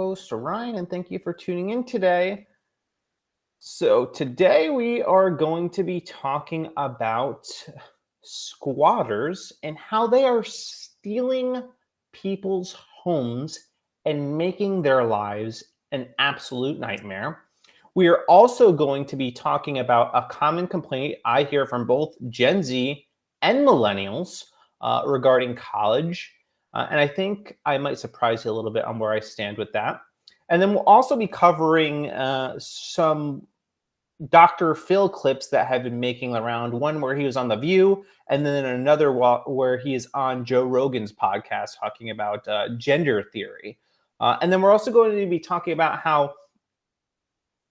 host, Ryan, and thank you for tuning in today. So, today we are going to be talking about squatters and how they are stealing people's homes and making their lives an absolute nightmare. We are also going to be talking about a common complaint I hear from both Gen Z and millennials regarding college. And I think I might surprise you a little bit on where I stand with that. And then we'll also be covering some Dr. Phil clips that have been making around, one where he was on The View, and then another where he is on Joe Rogan's podcast talking about gender theory. And then we're also going to be talking about how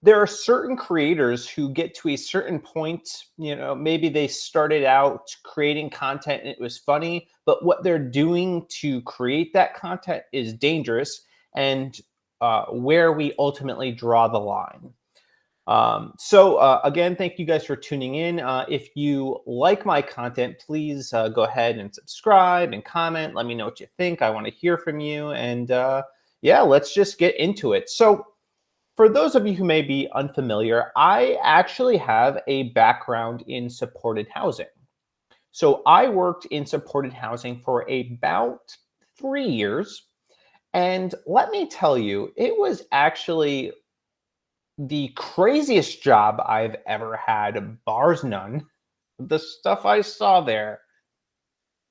there are certain creators who get to a certain point, maybe they started out creating content and it was funny, but what they're doing to create that content is dangerous, and where we ultimately draw the line. Again, thank you guys for tuning in. If you like my content, please go ahead and subscribe and comment. Let me know what you think. I want to hear from you. And let's just get into it. So for those of you who may be unfamiliar, I actually have a background in supported housing. So I worked in supported housing for about 3 years. And let me tell you, it was actually the craziest job I've ever had, bars none. The stuff I saw there,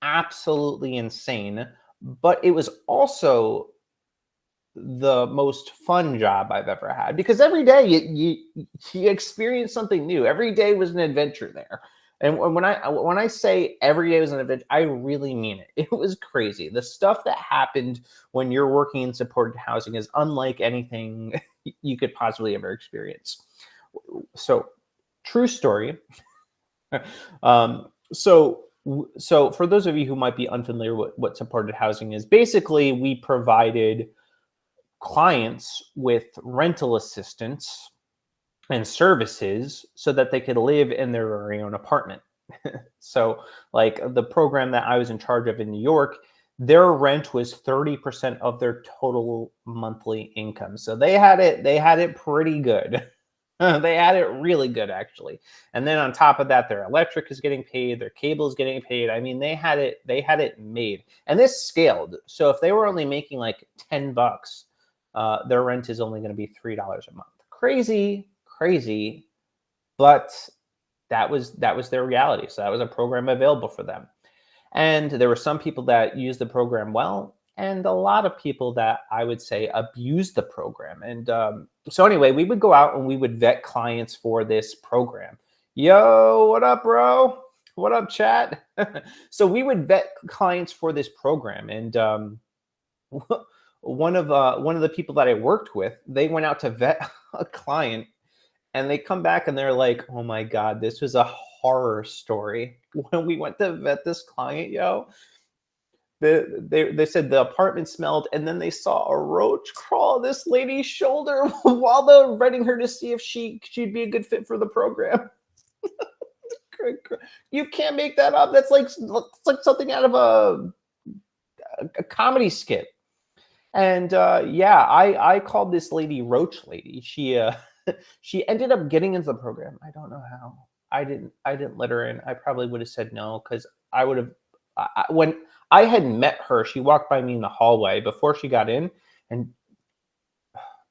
absolutely insane. But it was also the most fun job I've ever had, because every day you experience something new. Every day was an adventure there. And when I say every day was an adventure, I really mean it. It was crazy. The stuff that happened when you're working in supported housing is unlike anything you could possibly ever experience. So, true story. So for those of you who might be unfamiliar with what supported housing is, basically we provided clients with rental assistance and services so that they could live in their very own apartment. So like the program that I was in charge of in New York, their rent was 30% of their total monthly income. So they had it pretty good. They had it really good, actually. And then on top of that, their electric is getting paid, their cable is getting paid. I mean, they had it made. And this scaled. So if they were only making like $10, their rent is only going to be $3 a month. Crazy, but that was their reality. So that was a program available for them. And there were some people that used the program well, and a lot of people that I would say abused the program. And so anyway, we would go out and we would vet clients for this program. Yo, what up, bro? What up, chat? So we would vet clients for this program. And one of the people that I worked with, they went out to vet a client, and they come back and they're like, "Oh my God, this was a horror story." When we went to vet this client, they said the apartment smelled, and then they saw a roach crawl this lady's shoulder while they're vetting her to see if she'd be a good fit for the program. You can't make that up. That's like something out of a comedy skit. And I called this lady Roach Lady. She ended up getting into the program. I don't know how. I didn't let her in. I probably would have said no, because I would have. When I had met her, she walked by me in the hallway before she got in, and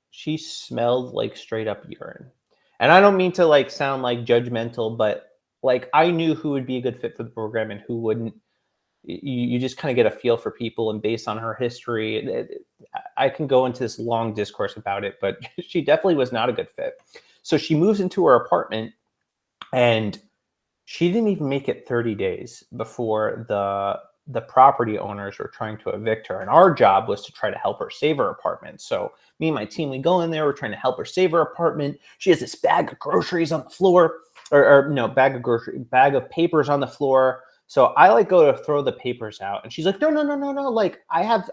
she smelled like straight up urine. And I don't mean to like sound like judgmental, but like I knew who would be a good fit for the program and who wouldn't. You just kind of get a feel for people, and based on her history, I can go into this long discourse about it, but she definitely was not a good fit. So she moves into her apartment, and she didn't even make it 30 days before the property owners were trying to evict her. And our job was to try to help her save her apartment. So me and my team, we go in there, we're trying to help her save her apartment. She has this bag of groceries on the floor, or no, bag of papers on the floor. So I like go to throw the papers out, and she's like, no. Like I have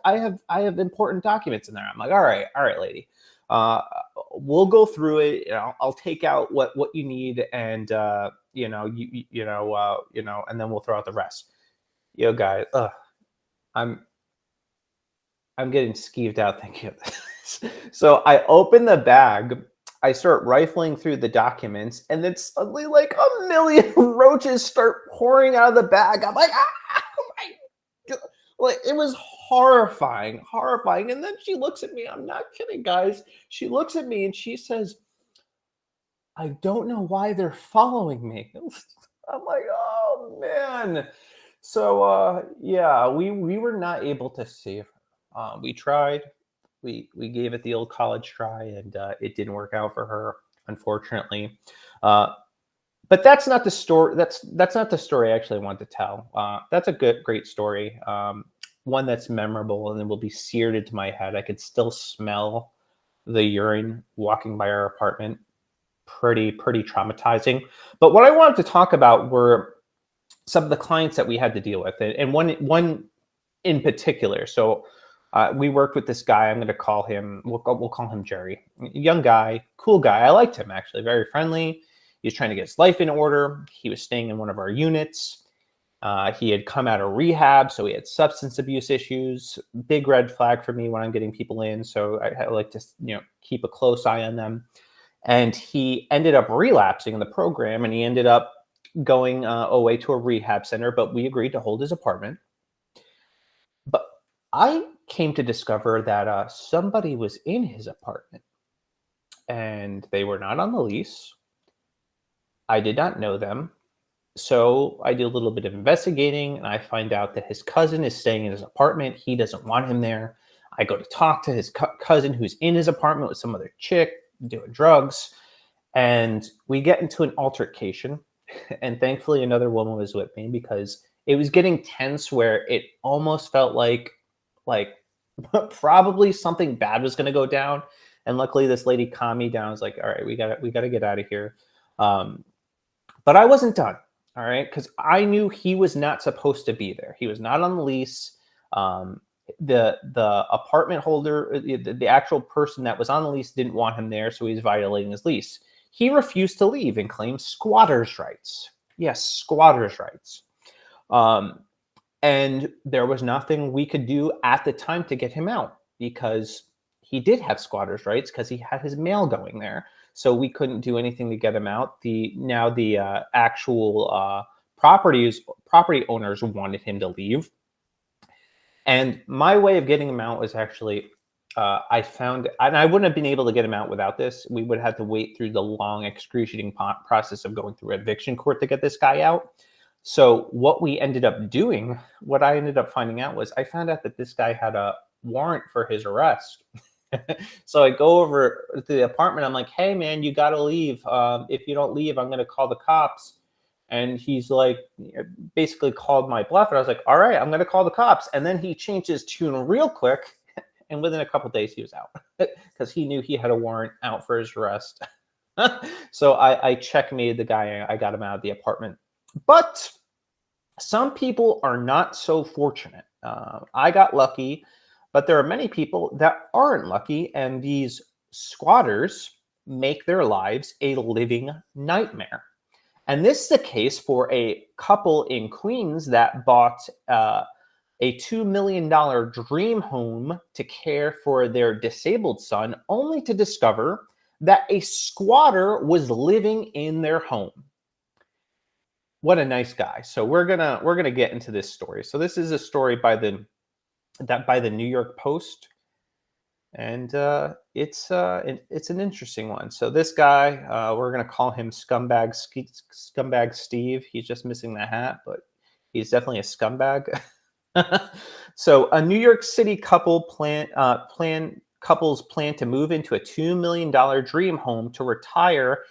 important documents in there. I'm like, all right, lady. We'll go through it. I'll take out what you need, and and then we'll throw out the rest. Guys, I'm getting skeeved out thinking of this. So I open the bag, I start rifling through the documents, and then suddenly like a million roaches start pouring out of the bag. I'm like, ah, oh my God. Like it was horrifying, horrifying. And then she looks at me. I'm not kidding, guys. She looks at me and she says, I don't know why they're following me. I'm like, oh man. So yeah, we were not able to save her. We tried. We gave it the old college try, and it didn't work out for her, unfortunately. Uh, but that's not the story. That's not the story I actually want to tell. That's a great story. One that's memorable and it will be seared into my head. I could still smell the urine walking by our apartment. Pretty traumatizing. But what I wanted to talk about were some of the clients that we had to deal with, and one in particular. So we worked with this guy. I'm going to call him. We'll call him Jerry. Young guy, cool guy. I liked him actually. Very friendly. He was trying to get his life in order. He was staying in one of our units. He had come out of rehab, so he had substance abuse issues. Big red flag for me when I'm getting people in. So I like to keep a close eye on them. And he ended up relapsing in the program, and he ended up going away to a rehab center. But we agreed to hold his apartment. But I came to discover that somebody was in his apartment, and they were not on the lease. I did not know them. So I do a little bit of investigating, and I find out that his cousin is staying in his apartment. He doesn't want him there. I go to talk to his cousin who's in his apartment with some other chick doing drugs, and we get into an altercation. And thankfully, another woman was with me because it was getting tense where it almost felt like probably something bad was going to go down. And luckily, this lady calmed me down. I was like, all right, we got to get out of here. But I wasn't done. All right. Because I knew he was not supposed to be there. He was not on the lease. The apartment holder, the actual person that was on the lease didn't want him there. So he's violating his lease. He refused to leave and claimed squatters' rights. Yes, squatters' rights. And there was nothing we could do at the time to get him out because he did have squatters' rights because he had his mail going there. So we couldn't do anything to get him out. The actual property owners wanted him to leave. And my way of getting him out was actually, I found, and I wouldn't have been able to get him out without this. We would have to wait through the long, excruciating process of going through eviction court to get this guy out. So what we ended up doing, what I ended up finding out was I found out that this guy had a warrant for his arrest. So I go over to the apartment. I'm like, hey, man, you got to leave. If you don't leave, I'm going to call the cops. And he's like, basically called my bluff. And I was like, all right, I'm going to call the cops. And then he changed his tune real quick. And within a couple of days, he was out because he knew he had a warrant out for his arrest. So I checkmated the guy. I got him out of the apartment. But some people are not so fortunate. I got lucky, but there are many people that aren't lucky. And these squatters make their lives a living nightmare. And this is the case for a couple in Queens that bought a $2 million dream home to care for their disabled son, only to discover that a squatter was living in their home. What a nice guy. So we're gonna get into this story. So this is a story by the New York Post. And it's an interesting one. So this guy, we're gonna call him Scumbag Steve. He's just missing the hat, but he's definitely a scumbag. So a New York City couples plan to move into a $2 million dream home to retire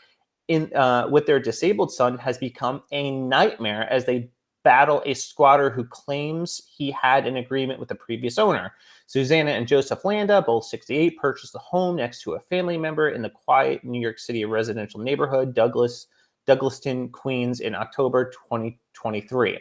in with their disabled son has become a nightmare as they battle a squatter who claims he had an agreement with the previous owner. Susanna and Joseph Landa, both 68, purchased the home next to a family member in the quiet New York City residential neighborhood, Douglaston, Queens, in October 2023.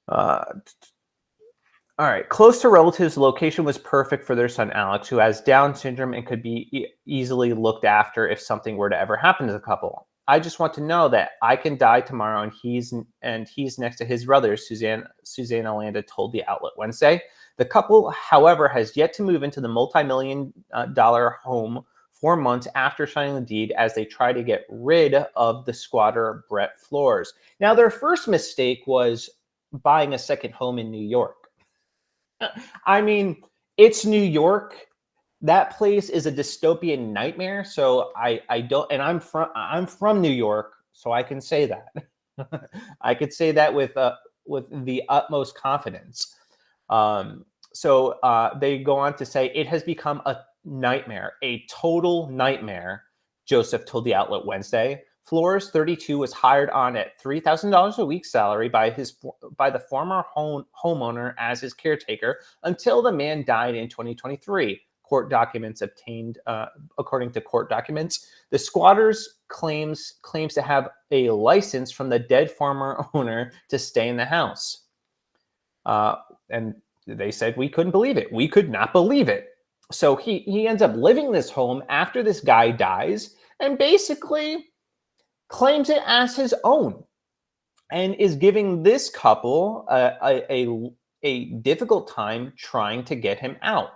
All right. Close to relatives, the location was perfect for their son, Alex, who has Down syndrome and could be easily looked after if something were to ever happen to the couple. I just want to know that I can die tomorrow and he's next to his brother, Susanna Landa told the outlet Wednesday. The couple, however, has yet to move into the multi-million-dollar home 4 months after signing the deed as they try to get rid of the squatter, Brett Flores. Now, their first mistake was buying a second home in New York. I mean, it's New York. That place is a dystopian nightmare. So I don't, and I'm from New York, so I can say that. I could say that with the utmost confidence. So they go on to say it has become a nightmare, a total nightmare. Joseph told the outlet Wednesday. Flores, 32, was hired on at $3,000 a week salary by the former homeowner as his caretaker until the man died in 2023. Court documents obtained, according to court documents, the squatters claims to have a license from the dead former owner to stay in the house. And they said we couldn't believe it. We could not believe it. So he ends up living in this home after this guy dies and basically claims it as his own and is giving this couple a difficult time trying to get him out.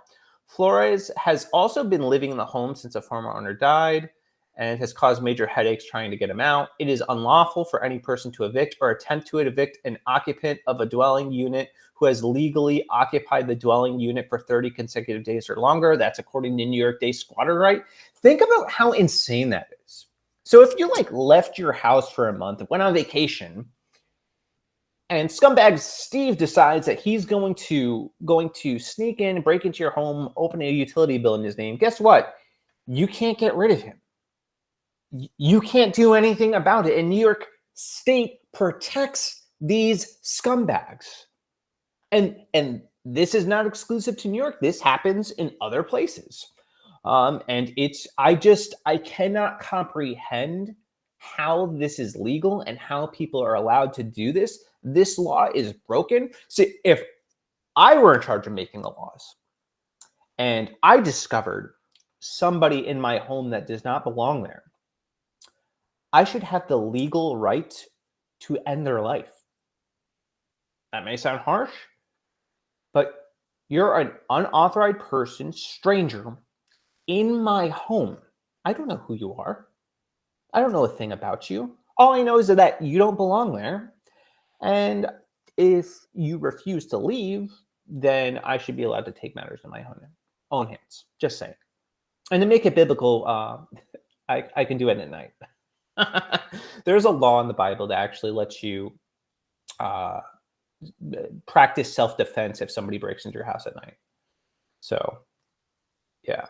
Flores has also been living in the home since a former owner died and has caused major headaches trying to get him out. It is unlawful for any person to evict or attempt to evict an occupant of a dwelling unit who has legally occupied the dwelling unit for 30 consecutive days or longer. That's according to New York State squatter right. Think about how insane that is. So if you left your house for a month, went on vacation, and scumbag Steve decides that he's going to sneak in, break into your home, open a utility bill in his name, guess what? You can't get rid of him. You can't do anything about it. And New York State protects these scumbags. And this is not exclusive to New York. This happens in other places. And I cannot comprehend how this is legal and how people are allowed to do this. This law is broken. See, if I were in charge of making the laws and I discovered somebody in my home that does not belong there, I should have the legal right to end their life. That may sound harsh, but you're an unauthorized person, stranger, in my home. I don't know who you are. I don't know a thing about you. All I know is that you don't belong there. And if you refuse to leave, then I should be allowed to take matters in my own hands. Just saying. And to make it biblical, I can do it at night. There's a law in the Bible that actually lets you practice self-defense if somebody breaks into your house at night. So, yeah.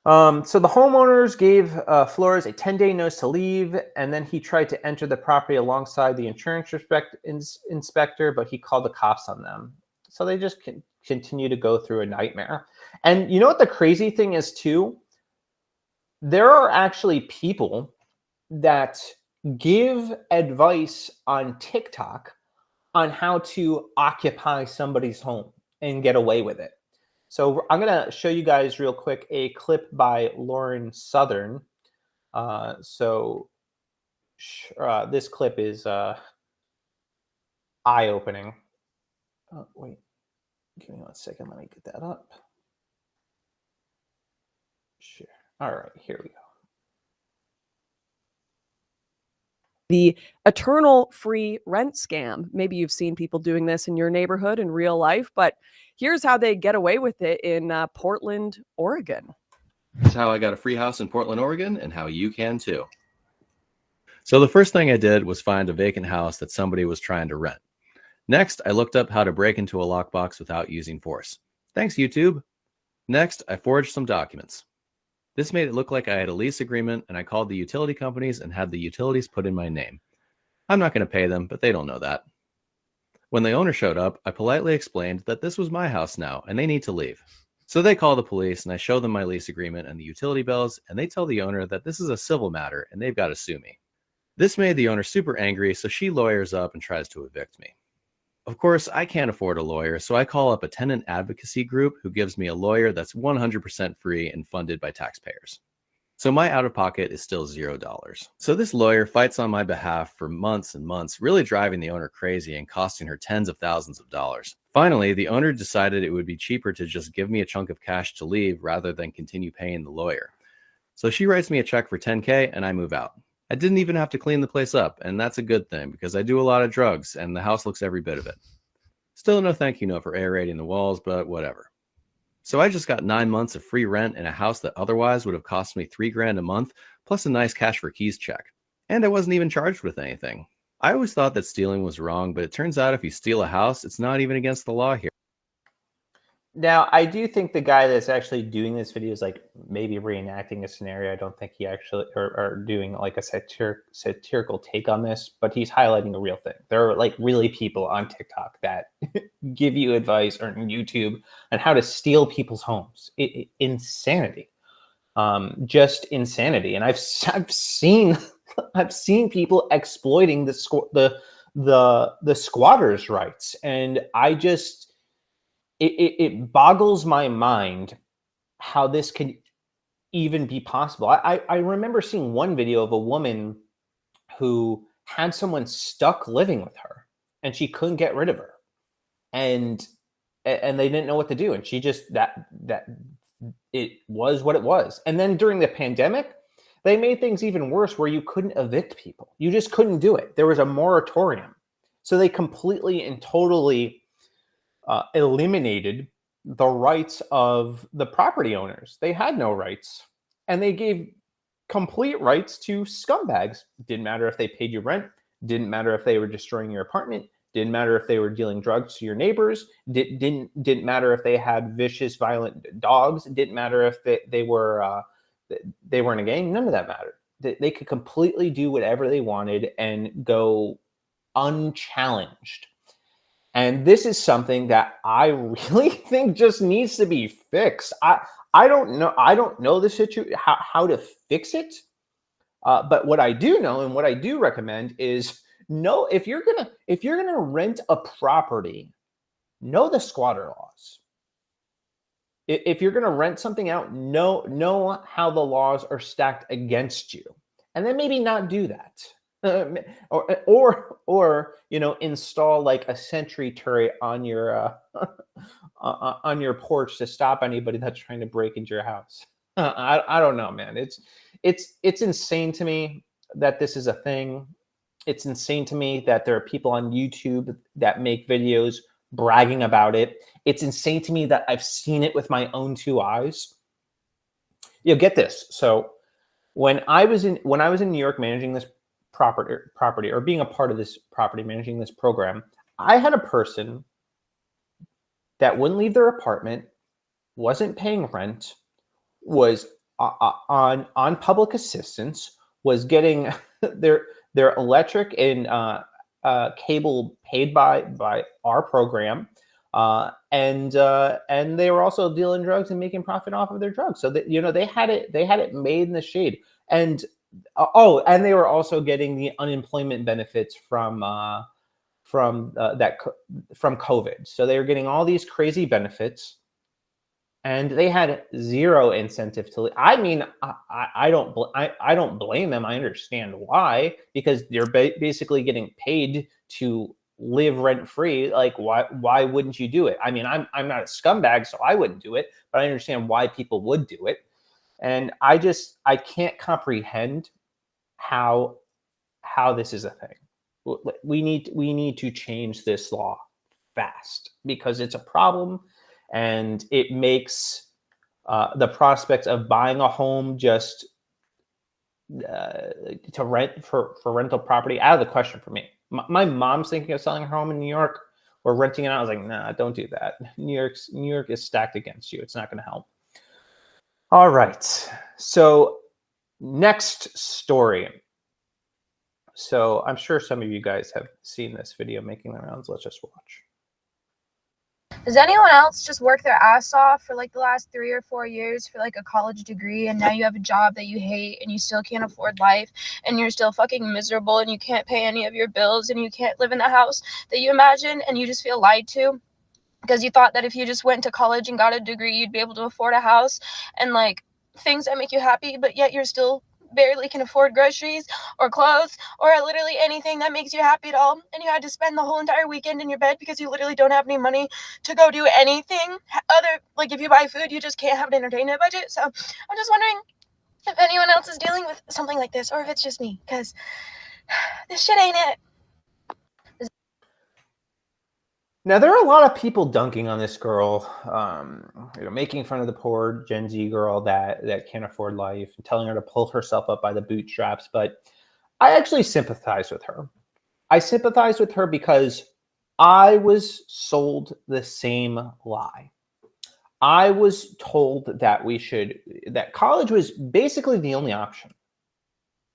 So the homeowners gave Flores a 10-day notice to leave, and then he tried to enter the property alongside the insurance inspector, but he called the cops on them. So they just continue to go through a nightmare. And you know what the crazy thing is, too? There are actually people that give advice on TikTok on how to occupy somebody's home and get away with it. So I'm going to show you guys real quick a clip by Lauren Southern. This clip is eye-opening. Oh, wait. Give me 1 second. Let me get that up. Sure. All right. Here we go. The eternal free rent scam. Maybe you've seen people doing this in your neighborhood in real life, but here's how they get away with it in Portland, Oregon. That's how I got a free house in Portland, Oregon, and how you can too. So the first thing I did was find a vacant house that somebody was trying to rent. Next, I looked up how to break into a lockbox without using force. Thanks, YouTube. Next, I forged some documents. This made it look like I had a lease agreement, and I called the utility companies and had the utilities put in my name. I'm not going to pay them, but they don't know that. When the owner showed up, I politely explained that this was my house now, and they need to leave. So they call the police, and I show them my lease agreement and the utility bills, and they tell the owner that this is a civil matter, and they've got to sue me. This made the owner super angry, so she lawyers up and tries to evict me. Of course, I can't afford a lawyer, so I call up a tenant advocacy group who gives me a lawyer that's 100% free and funded by taxpayers. So my out-of-pocket is still $0. So this lawyer fights on my behalf for months and months, really driving the owner crazy and costing her tens of thousands of dollars. Finally, the owner decided it would be cheaper to just give me a chunk of cash to leave rather than continue paying the lawyer. So she writes me a check for $10K and I move out. I didn't even have to clean the place up, and that's a good thing because I do a lot of drugs and the house looks every bit of it. Still no thank you note for aerating the walls, but whatever. So I just got 9 months of free rent in a house that otherwise would have cost me $3,000 a month, plus a nice cash for keys check. And I wasn't even charged with anything. I always thought that stealing was wrong, but it turns out if you steal a house, it's not even against the law here. Now, I do think the guy that's actually doing this video is like maybe reenacting a scenario. I don't think he actually or doing like a satirical take on this, but he's highlighting a real thing. There are like really people on TikTok that give you advice, or on YouTube, on how to steal people's homes. Insanity, just insanity. And I've seen people exploiting the squatters' rights, and I just. It boggles my mind how this can even be possible. I remember seeing one video of a woman who had someone stuck living with her, and she couldn't get rid of her, and they didn't know what to do, and she just that it was what it was. And then during the pandemic, they made things even worse, where you couldn't evict people. You just couldn't do it. There was a moratorium, so they completely and totally eliminated the rights of the property owners. They had no rights, and they gave complete rights to scumbags. Didn't matter if they paid you rent, didn't matter if they were destroying your apartment, didn't matter if they were dealing drugs to your neighbors, didn't matter if they had vicious, violent dogs, didn't matter if they were in a gang. None of that mattered. They could completely do whatever they wanted and go unchallenged. And this is something that I really think just needs to be fixed. I don't know the situation, how to fix it. But what I do know, and what I do recommend, is if you're gonna rent a property, know the squatter laws. If you're gonna rent something out, know how the laws are stacked against you, and then maybe not do that. Or install like a sentry turret on your on your porch to stop anybody that's trying to break into your house. I don't know, man. It's insane to me that this is a thing. It's insane to me that there are people on YouTube that make videos bragging about it. It's insane to me that I've seen it with my own two eyes. Get this. So when I was in New York managing this property, or being a part of this property, managing this program, I had a person that wouldn't leave their apartment, wasn't paying rent, was on public assistance, was getting their electric and cable paid by our program, and they were also dealing drugs and making profit off of their drugs. So that they had it made in the shade. And and they were also getting the unemployment benefits from COVID. So they were getting all these crazy benefits, and they had zero incentive to leave. I mean, I don't blame them. I understand why, because they're basically getting paid to live rent free. Like, why wouldn't you do it? I mean, I'm not a scumbag, so I wouldn't do it, but I understand why people would do it. And I can't comprehend how this is a thing. We need to change this law fast, because it's a problem, and it makes the prospect of buying a home just to rent for rental property out of the question for me. My mom's thinking of selling her home in New York or renting it out. I was like, nah, don't do that. New York is stacked against you. It's not going to help. All right. So next story. So I'm sure some of you guys have seen this video making the rounds. Let's just watch. Does anyone else just work their ass off for like the last 3 or 4 years for like a college degree, and now you have a job that you hate and you still can't afford life, and you're still fucking miserable, and you can't pay any of your bills, and you can't live in the house that you imagine, and you just feel lied to because you thought that if you just went to college and got a degree, you'd be able to afford a house? And like, things that make you happy, but yet you're still barely can afford groceries or clothes or literally anything that makes you happy at all, and you had to spend the whole entire weekend in your bed because you literally don't have any money to go do anything other, like if you buy food you just can't have an entertainment budget. So I'm just wondering if anyone else is dealing with something like this, or if it's just me, because this shit ain't it. Now, there are a lot of people dunking on this girl, making fun of the poor Gen Z girl that can't afford life and telling her to pull herself up by the bootstraps. But I actually sympathize with her. I sympathize with her because I was sold the same lie. I was told that college was basically the only option.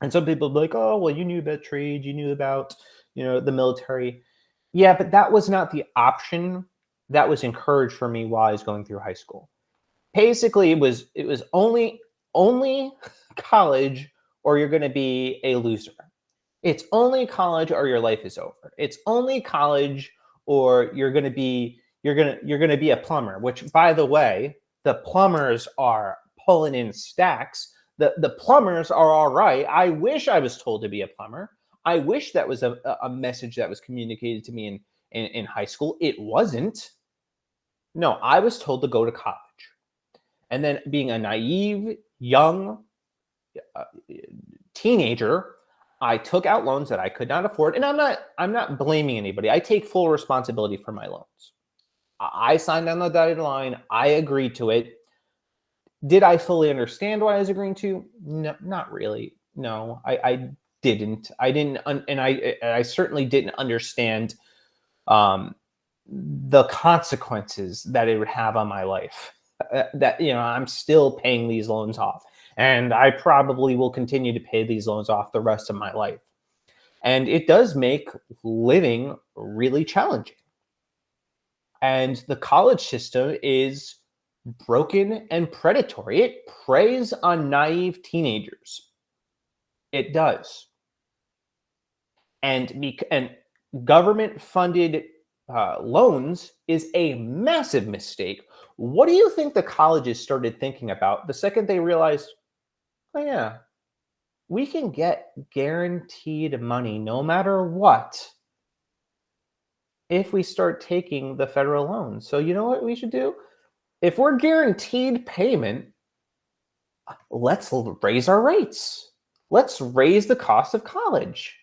And some people be like, oh, well, you knew about trades, you knew about, the military. Yeah, but that was not the option that was encouraged for me while I was going through high school. Basically, it was only college or you're going to be a loser. It's only college or your life is over. It's only college or you're going to be a plumber, which, by the way, the plumbers are pulling in stacks. The plumbers are all right. I wish I was told to be a plumber. I wish that was a message that was communicated to me in high school. It wasn't. No, I was told to go to college. And then being a naive, young teenager, I took out loans that I could not afford. And I'm not blaming anybody. I take full responsibility for my loans. I signed on the dotted line. I agreed to it. Did I fully understand what I was agreeing to? No, not really. No, I didn't. I certainly didn't understand the consequences that it would have on my life. That I'm still paying these loans off, and I probably will continue to pay these loans off the rest of my life. And it does make living really challenging. And the college system is broken and predatory. It preys on naive teenagers. It does. And government-funded loans is a massive mistake. What do you think the colleges started thinking about the second they realized, oh yeah, we can get guaranteed money no matter what if we start taking the federal loans? So you know what we should do? If we're guaranteed payment, let's raise our rates. Let's raise the cost of college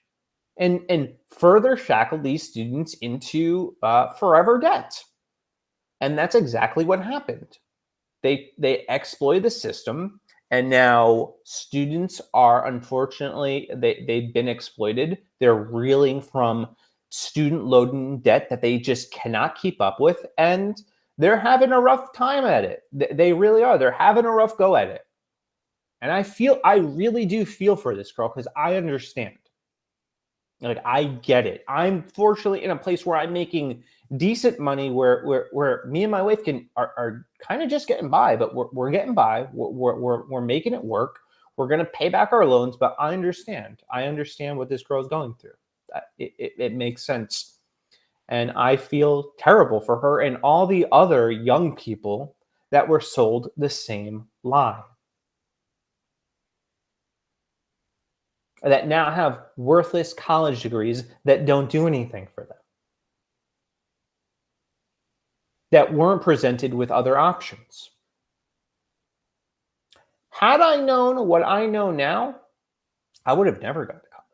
and further shackle these students into forever debt. And that's exactly what happened. They exploited the system, and now students are, unfortunately, they've been exploited. They're reeling from student loan debt that they just cannot keep up with, and they're having a rough time at it. They really are. They're having a rough go at it. And I really do feel for this girl because I understand. Like, I get it. I'm fortunately in a place where I'm making decent money where me and my wife are kind of just getting by, but we're getting by. We're making it work. We're going to pay back our loans, but I understand. I understand what this girl's going through. It makes sense. And I feel terrible for her and all the other young people that were sold the same lie. That now have worthless college degrees that don't do anything for them. That weren't presented with other options. Had I known what I know now, I would have never gone to college.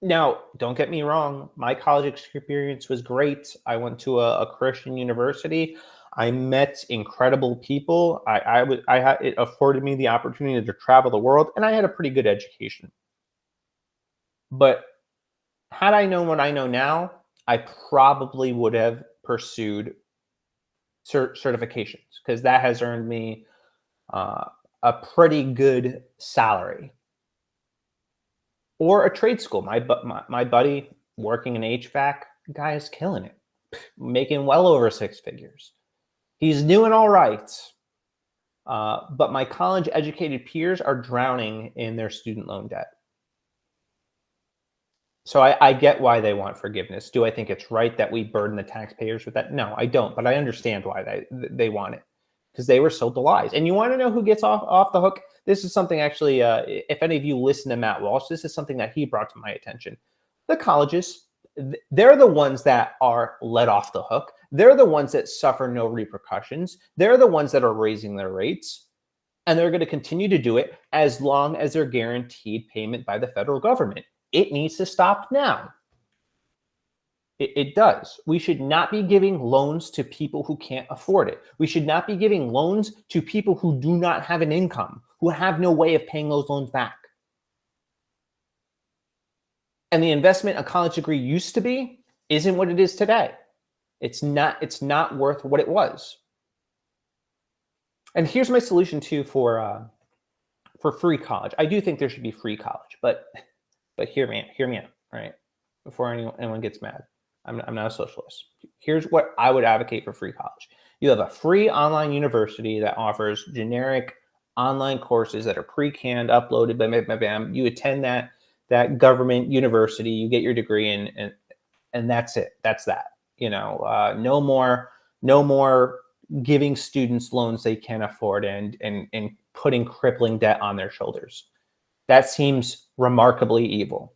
Now, don't get me wrong. My college experience was great. I went to a Christian university. I met incredible people. It afforded me the opportunity to travel the world, and I had a pretty good education. But had I known what I know now, I probably would have pursued certifications because that has earned me a pretty good salary. Or a trade school. My buddy working in HVAC, the guy is killing it, making well over 6 figures. He's doing all right. But my college-educated peers are drowning in their student loan debt. So I get why they want forgiveness. Do I think it's right that we burden the taxpayers with that? No, I don't. But I understand why they want it. because they were sold the lies. And you want to know who gets off the hook? This is something actually, if any of you listen to Matt Walsh, this is something that he brought to my attention. The colleges, they're the ones that are let off the hook. They're the ones that suffer no repercussions. They're the ones that are raising their rates. And they're going to continue to do it as long as they're guaranteed payment by the federal government. It needs to stop now. It does. We should not be giving loans to people who can't afford it. We should not be giving loans to people who do not have an income, who have no way of paying those loans back. And the investment a college degree used to be isn't what it is today. It's not worth what it was. And here's my solution too for free college. I do think there should be free college, but hear me out, right? Before anyone gets mad. I'm not a socialist. Here's what I would advocate for free college. You have a free online university that offers generic online courses that are pre-canned, uploaded, bam. You attend that government university, you get your degree, and that's it. That's that. No more giving students loans they can't afford and putting crippling debt on their shoulders. That seems remarkably evil.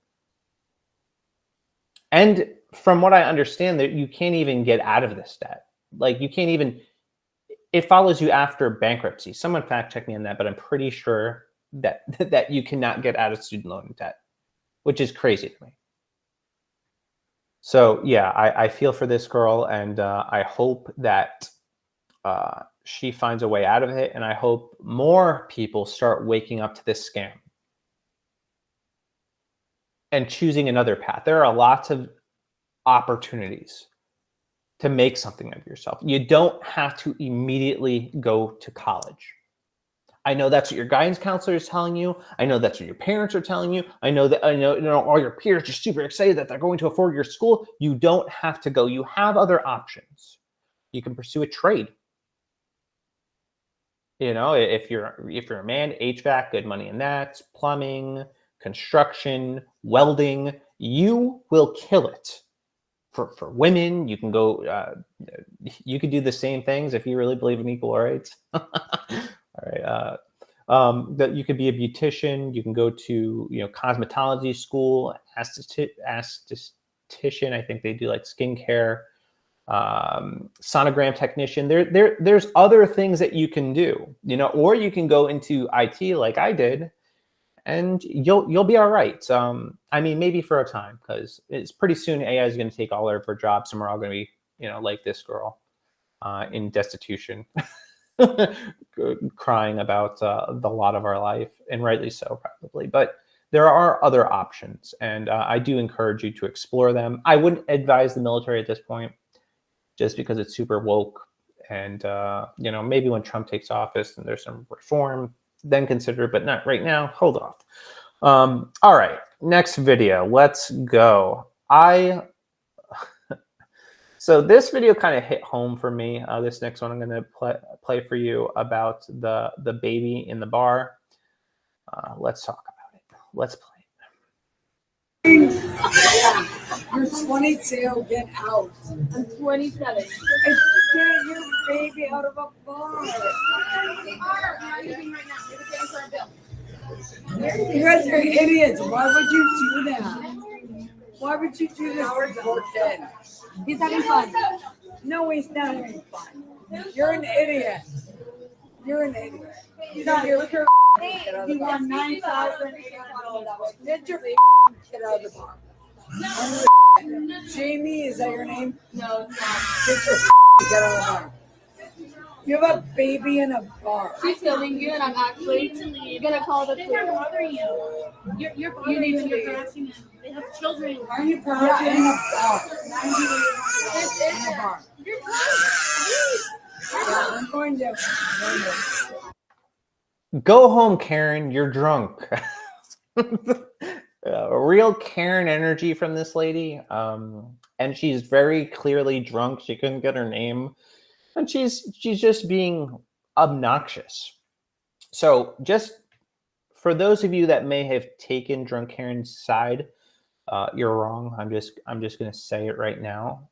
And from what I understand, that you can't even get out of this debt. Like you can't even, it follows you after bankruptcy. Someone fact check me on that, but I'm pretty sure that you cannot get out of student loan debt, which is crazy to me. So yeah, I feel for this girl, and I hope that she finds a way out of it. And I hope more people start waking up to this scam and choosing another path. There are lots of opportunities to make something of yourself. You don't have to immediately go to college. I know that's what your guidance counselor is telling you. I know that's what your parents are telling you. I know all your peers are super excited that they're going to a four-year school. You don't have to go. You have other options. You can pursue a trade. If you're a man, HVAC, good money in that, plumbing, construction, welding, you will kill it. For women, you can go, you could do the same things if you really believe in equal rights. All right. That you could be a beautician. You can go to, cosmetology school, esthetician. I think they do like skincare, sonogram technician. There's other things that you can do, or you can go into IT like I did, and you'll be all right. I mean, maybe for a time, because it's pretty soon AI is going to take all of our jobs, and we're all going to be, like this girl, in destitution, crying about the lot of our life, and rightly so, probably. But there are other options, and I do encourage you to explore them. I wouldn't advise the military at this point, just because it's super woke, and maybe when Trump takes office and there's some reform, then consider it, but not right now. Hold off. All right, next video. Let's go. So this video kind of hit home for me. This next one I'm going to play for you about the baby in the bar. Let's talk about it. Let's play it. You're 22. Get out. I'm 27. Get your baby out of a bar. You guys are idiots. Why would you do that? Why would you do this for kid? He's having fun. No, he's not having fun. You're an idiot. You're an idiot. He won $9,000. Get your kid out of the bar. Jamie, is that your name? No, it's not. Get your kid out of the bar. You have a baby in a bar. She's filming you, and I'm actually gonna call the police. You're bothering him. You're harassing him. They have children. Are you proud in a bar? In a bar. Yeah, I'm going to. Go home, Karen. You're drunk. Real Karen energy from this lady. And she's very clearly drunk. She couldn't get her name. And she's just being obnoxious. So just for those of you that may have taken drunk Karen's side, you're wrong. I'm just going to say it right now.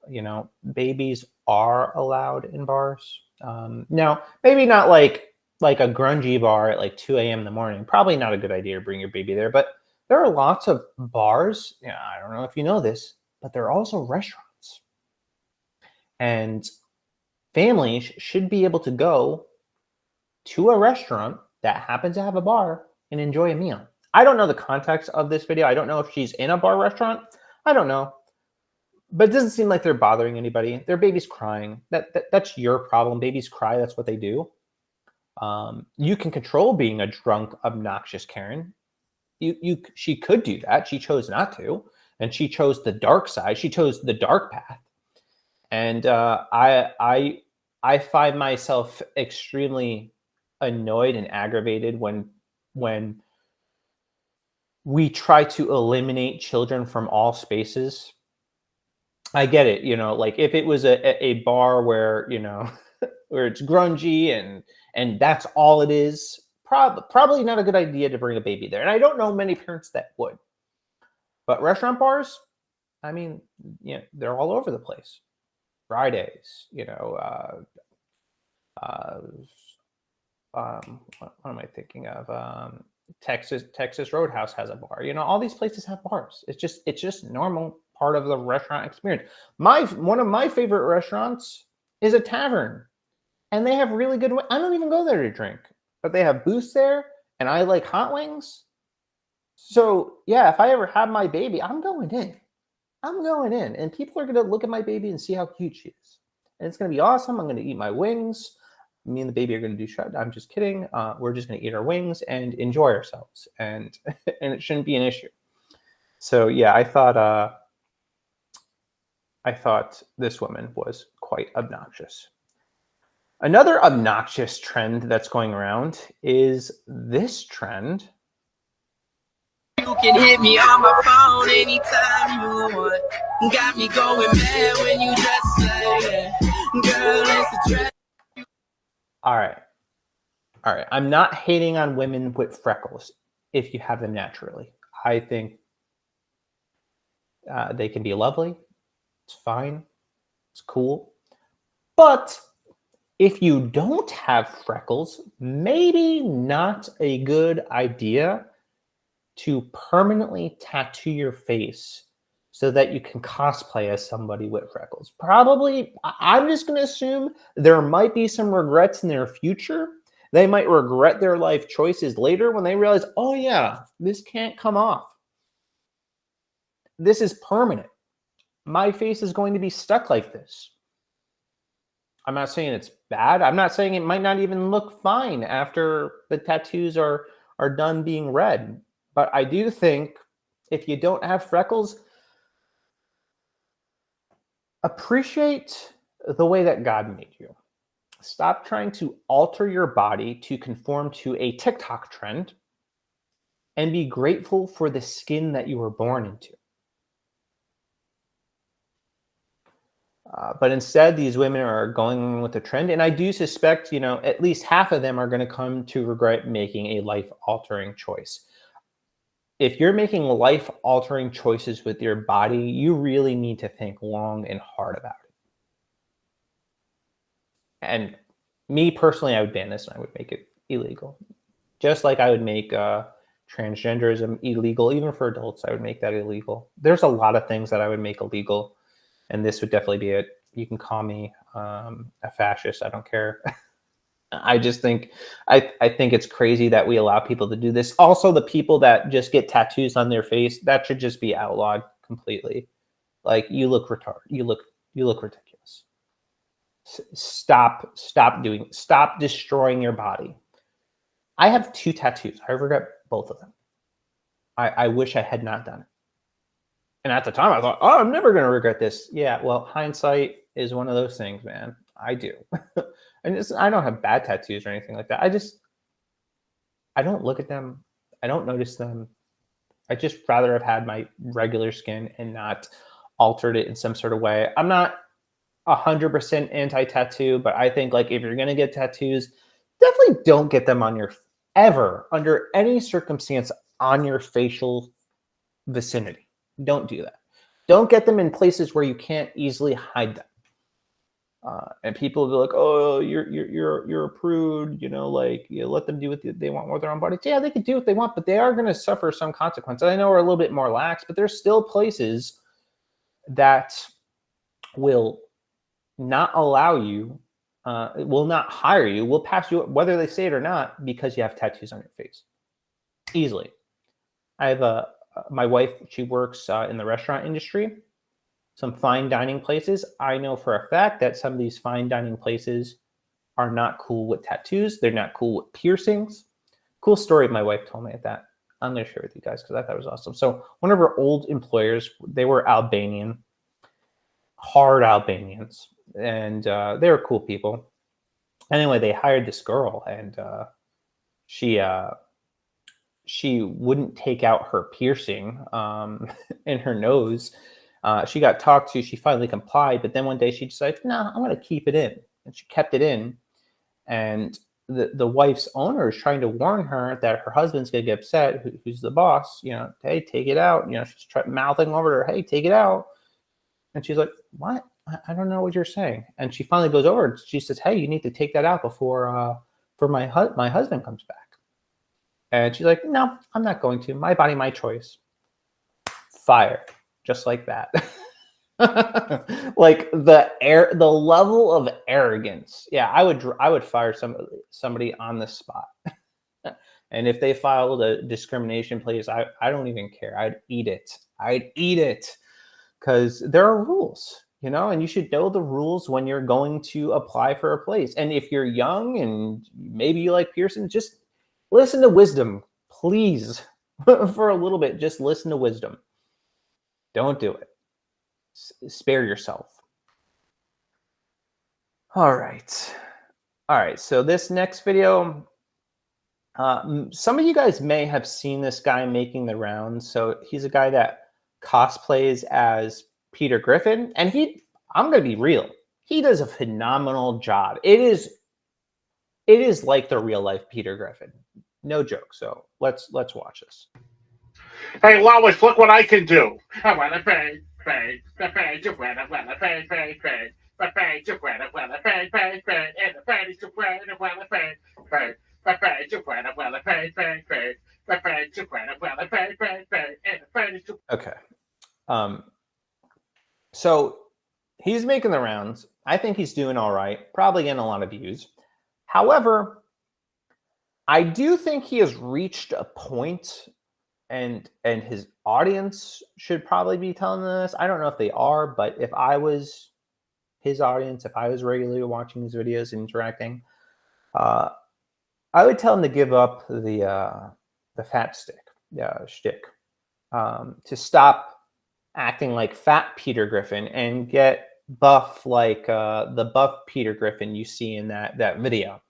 Babies are allowed in bars. Now, maybe not like a grungy bar at like 2 a.m. in the morning. Probably not a good idea to bring your baby there. But there are lots of bars. Yeah, I don't know if you know this, but there are also restaurants. And families should be able to go to a restaurant that happens to have a bar and enjoy a meal. I don't know the context of this video. I don't know if she's in a bar restaurant. I don't know. But it doesn't seem like they're bothering anybody. Their baby's crying. That's your problem. Babies cry. That's what they do. You can control being a drunk, obnoxious Karen. She could do that. She chose not to, and she chose the dark side. She chose the dark path. And I find myself extremely annoyed and aggravated when we try to eliminate children from all spaces. I get it, like if it was a bar where, where it's grungy and that's all it is, probably not a good idea to bring a baby there. And I don't know many parents that would. But restaurant bars, I mean, they're all over the place. Fridays, what am I thinking of? Texas Roadhouse has a bar. All these places have bars. It's just normal part of the restaurant experience. One of my favorite restaurants is a tavern, and they have really good. I don't even go there to drink, but they have booths there, and I like hot wings. So yeah, if I ever have my baby, I'm going in. And people are gonna look at my baby and see how cute she is, and it's gonna be awesome. I'm gonna eat my wings. Me and the baby are going to do shut. I'm just kidding. We're just going to eat our wings and enjoy ourselves, and it shouldn't be an issue. So yeah, I thought this woman was quite obnoxious. Another obnoxious trend that's going around is this trend. You can hit me on my phone anytime you want. Got me going mad when you just say it. Girl, it's a trend. All right. I'm not hating on women with freckles if you have them naturally. I think they can be lovely. It's fine. It's cool. But if you don't have freckles, maybe not a good idea to permanently tattoo your face so that you can cosplay as somebody with freckles. Probably, I'm just going to assume there might be some regrets in their future. They might regret their life choices later when they realize, oh yeah, this can't come off. This is permanent. My face is going to be stuck like this. I'm not saying it's bad. I'm not saying it might not even look fine after the tattoos are done being red. But I do think if you don't have freckles, appreciate the way that God made you. Stop trying to alter your body to conform to a TikTok trend, and be grateful for the skin that you were born into. But instead, these women are going with the trend, and I do suspect, at least half of them are going to come to regret making a life-altering choice. If you're making life-altering choices with your body, you really need to think long and hard about it. And me personally, I would ban this and I would make it illegal. Just like I would make transgenderism illegal, even for adults, I would make that illegal. There's a lot of things that I would make illegal, and this would definitely be it. You can call me a fascist. I don't care. I just think I think it's crazy that we allow people to do this. Also, the people that just get tattoos on their face, that should just be outlawed completely. Like, you look retarded. You look ridiculous. Stop destroying your body. I have 2 tattoos. I regret both of them. I wish I had not done it. And at the time I thought, oh, I'm never going to regret this. Yeah, well, hindsight is one of those things, man. I do. And I don't have bad tattoos or anything like that. I don't look at them. I don't notice them. I just rather have had my regular skin and not altered it in some sort of way. I'm not 100% anti-tattoo, but I think, like, if you're going to get tattoos, definitely don't get them on ever, under any circumstance, on your facial vicinity. Don't do that. Don't get them in places where you can't easily hide them. And people will be like, "Oh, you're a prude," like let them do what they want with their own bodies. Yeah, they can do what they want, but they are going to suffer some consequences. I know we're a little bit more lax, but there's still places that will not allow you, will not hire you, will pass you, whether they say it or not, because you have tattoos on your face. Easily. I have my wife. She works in the restaurant industry. Some fine dining places. I know for a fact that some of these fine dining places are not cool with tattoos. They're not cool with piercings. Cool story my wife told me at that. I'm going to share with you guys because I thought it was awesome. So one of her old employers, they were Albanian, hard Albanians, and they were cool people. Anyway, they hired this girl, and she wouldn't take out her piercing in her nose. She got talked to. She finally complied, but then one day she decided, "No, I'm going to keep it in," and she kept it in. And the wife's owner is trying to warn her that her husband's going to get upset. Who's the boss? Hey, take it out. She's mouthing over to her, "Hey, take it out." And she's like, "What? I don't know what you're saying." And she finally goes over and she says, "Hey, you need to take that out before my husband comes back." And she's like, "No, I'm not going to. My body, my choice." Fire. Just like that. Like the level of arrogance. Yeah, I would fire somebody on the spot. And if they filed a discrimination case, I don't even care. I'd eat it. Because there are rules, and you should know the rules when you're going to apply for a place. And if you're young and maybe you like piercing, just listen to wisdom, please. For a little bit, just listen to wisdom. Don't do it. Spare yourself. All right. So this next video, some of you guys may have seen this guy making the rounds. So he's a guy that cosplays as Peter Griffin, and I'm going to be real. He does a phenomenal job. It is like the real life Peter Griffin. No joke. So let's watch this. Hey, Lois, look what I can do. I want to bang, bang, the bang, you want to bang, bang, bang, the bang, you want to bang, bang, bang, and the bang, you want to bang, bang, the bang, you want to bang, bang, bang, the bang, you want to bang, bang, bang, and the bang, you. Okay. So he's making the rounds. I think he's doing all right. Probably getting a lot of views. However, I do think he has reached a point, and his audience should probably be telling this. I don't know if they are, but if I was his audience, if I was regularly watching his videos and interacting, I would tell him to give up the fat shtick, to stop acting like fat Peter Griffin and get buff like the buff Peter Griffin you see in that video.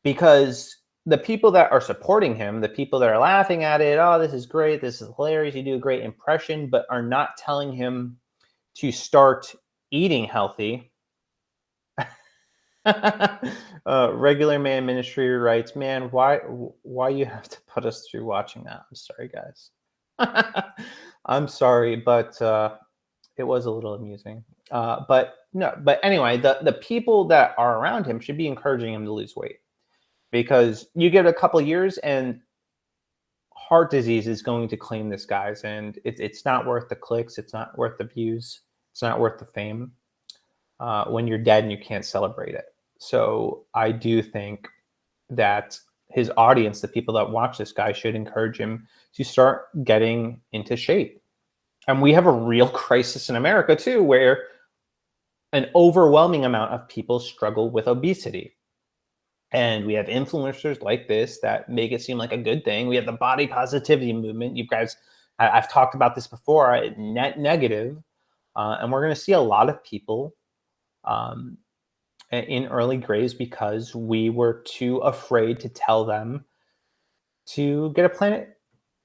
Because the people that are supporting him, the people that are laughing at it, "Oh, this is great, this is hilarious, you do a great impression," but are not telling him to start eating healthy. Regular Man Ministry writes, "Man, why you have to put us through watching that? I'm sorry, guys." I'm sorry, but it was a little amusing. But anyway, the people that are around him should be encouraging him to lose weight. Because you get a couple years and heart disease is going to claim this, guys. And it's not worth the clicks. It's not worth the views. It's not worth the fame when you're dead and you can't celebrate it. So I do think that his audience, the people that watch this guy, should encourage him to start getting into shape. And we have a real crisis in America, too, where an overwhelming amount of people struggle with obesity. And we have influencers like this that make it seem like a good thing. We have the body positivity movement. You guys, I've talked about this before, net negative. And we're going to see a lot of people in early graves because we were too afraid to tell them to get a Planet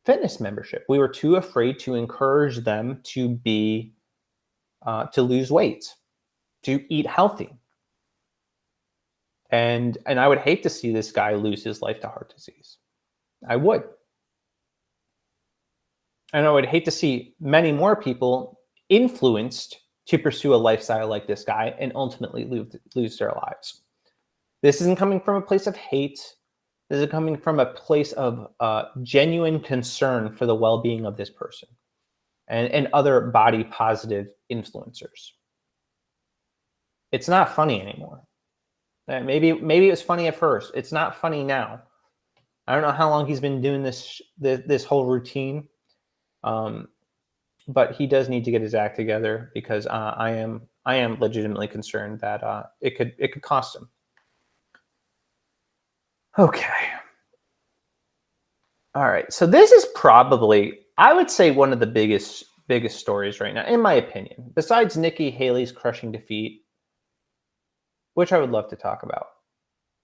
Fitness membership. We were too afraid to encourage them to lose weight, to eat healthy. And I would hate to see this guy lose his life to heart disease. I would. And I would hate to see many more people influenced to pursue a lifestyle like this guy and ultimately lose their lives. This isn't coming from a place of hate. This is coming from a place of genuine concern for the well-being of this person and other body positive influencers. It's not funny anymore. Maybe it was funny at first. It's not funny now. I don't know how long he's been doing this whole routine, but he does need to get his act together, because I am legitimately concerned that it could cost him. Okay. All right. So this is probably, I would say, one of the biggest stories right now, in my opinion, besides Nikki Haley's crushing defeat, which I would love to talk about,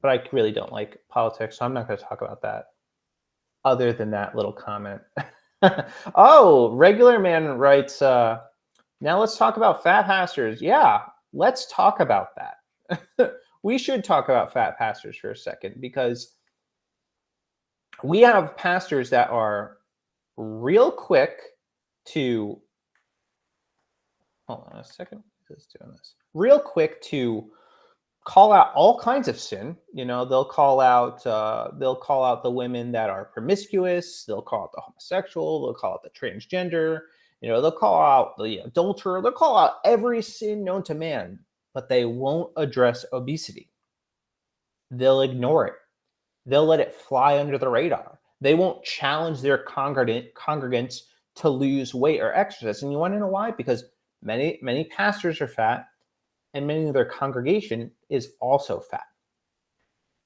but I really don't like politics, so I'm not going to talk about that. Other than that little comment. Oh, Regular Man writes, now let's talk about fat pastors. Yeah, let's talk about that. We should talk about fat pastors for a second, because we have pastors that are real quick to, hold on a second, who's doing this? Real quick to call out all kinds of sin. You know, they'll call out the women that are promiscuous. They'll call out the homosexual. They'll call out the transgender. You know, they'll call out the adulterer. They'll call out every sin known to man, but they won't address obesity. They'll ignore it. They'll let it fly under the radar. They won't challenge their congregants to lose weight or exercise. And you want to know why? Because many pastors are fat, and many of their congregation is also fat.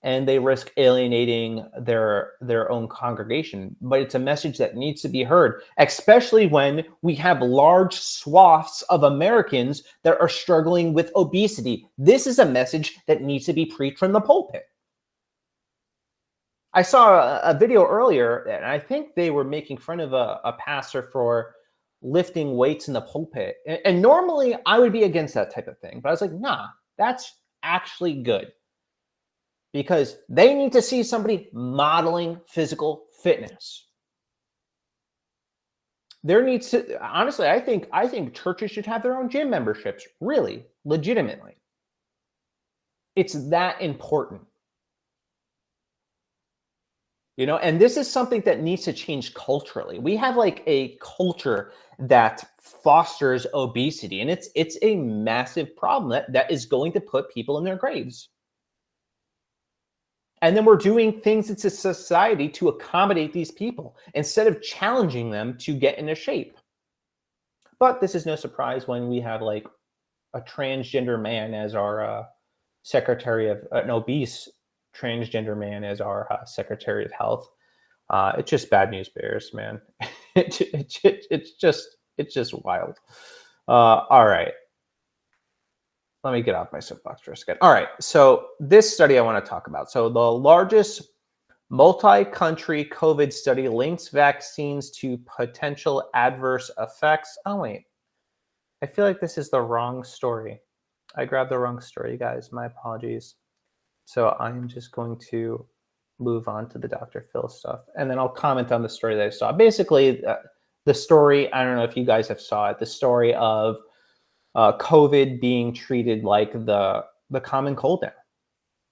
And they risk alienating their own congregation. But it's a message that needs to be heard, especially when we have large swaths of Americans that are struggling with obesity. This is a message that needs to be preached from the pulpit. I saw a video earlier, and I think they were making fun of a pastor for lifting weights in the pulpit. And normally I would be against that type of thing, but I was like, nah, that's actually good, because they need to see somebody modeling physical fitness. There needs to, honestly, I think churches should have their own gym memberships, really, legitimately. It's that important. You know, and this is something that needs to change culturally. We have like a culture that fosters obesity, and it's a massive problem that is going to put people in their graves. And then we're doing things in society to accommodate these people instead of challenging them to get into shape. But this is no surprise when we have like a transgender man as our secretary of an obese transgender man as our Secretary of Health. It's just bad news bears, man. It's just wild. All right. Let me get off my soapbox for a second. All right. So this study I want to talk about. So the largest multi-country COVID study links vaccines to potential adverse effects. Oh, wait. I feel like this is the wrong story. I grabbed the wrong story, guys. My apologies. So I'm just going to move on to the Dr. Phil stuff, and then I'll comment on the story that I saw. Basically, the story, I don't know if you guys have saw it, the story of COVID being treated like the common cold now.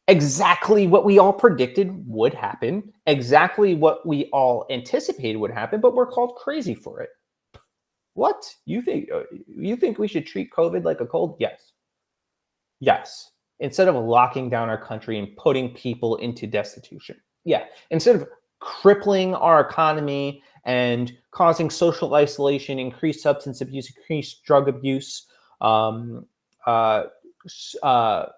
Exactly what we all predicted would happen, exactly what we all anticipated would happen, but we're called crazy for it. What? You think we should treat COVID like a cold? Yes. Yes. Instead of locking down our country and putting people into destitution. Yeah. Instead of crippling our economy and causing social isolation, increased substance abuse, increased drug abuse,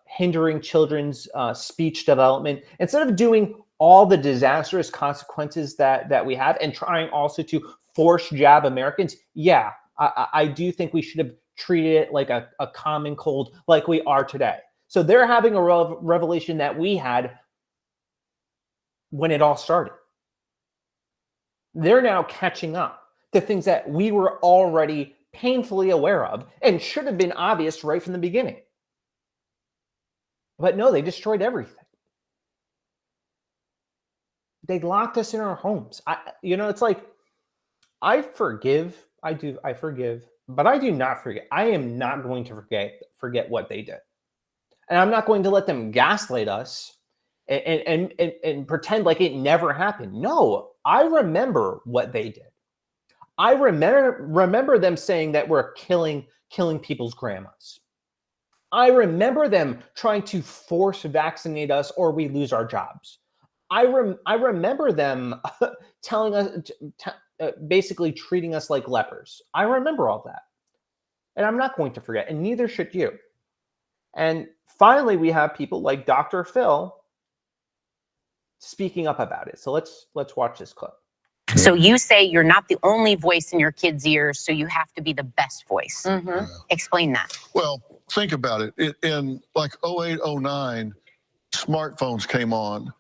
hindering children's speech development, instead of doing all the disastrous consequences that we have and trying also to force jab Americans, yeah, I do think we should have treated it like a common cold like we are today. So they're having a revelation that we had when it all started. They're now catching up to things that we were already painfully aware of and should have been obvious right from the beginning. But no, they destroyed everything. They locked us in our homes. It's like, I forgive But I do not forget. I am not going to forget what they did. And I'm not going to let them gaslight us and pretend like it never happened. No, I remember what they did. I remember them saying that we're killing people's grandmas. I remember them trying to force vaccinate us or we lose our jobs. I remember them telling us, basically treating us like lepers. I remember all that. And I'm not going to forget, and neither should you. And finally, we have people like Dr. Phil speaking up about it. So let's watch this clip. So you say you're not the only voice in your kids' ears, so you have to be the best voice. Mm-hmm. Explain that. Well, think about it. In like 08, 09, smartphones came on,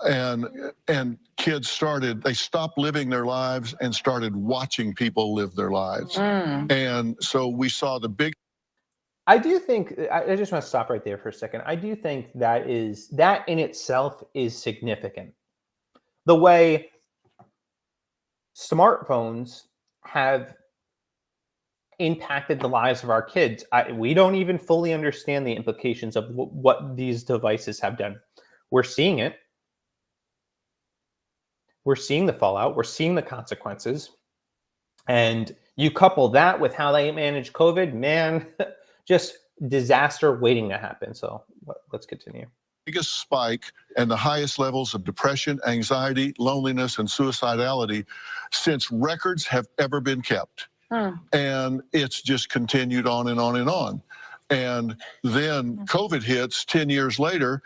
and kids they stopped living their lives and started watching people live their lives. And so we saw the big. I do think, I just want to stop right there for a second. I do think that in itself is significant. The way smartphones have impacted the lives of our kids. We don't even fully understand the implications of what these devices have done. We're seeing it. We're seeing the fallout. We're seeing the consequences. And you couple that with how they manage COVID, man, just disaster waiting to happen. So let's continue. Biggest spike and the highest levels of depression, anxiety, loneliness, and suicidality since records have ever been kept. And it's just continued on and on and on. And then COVID hits 10 years later,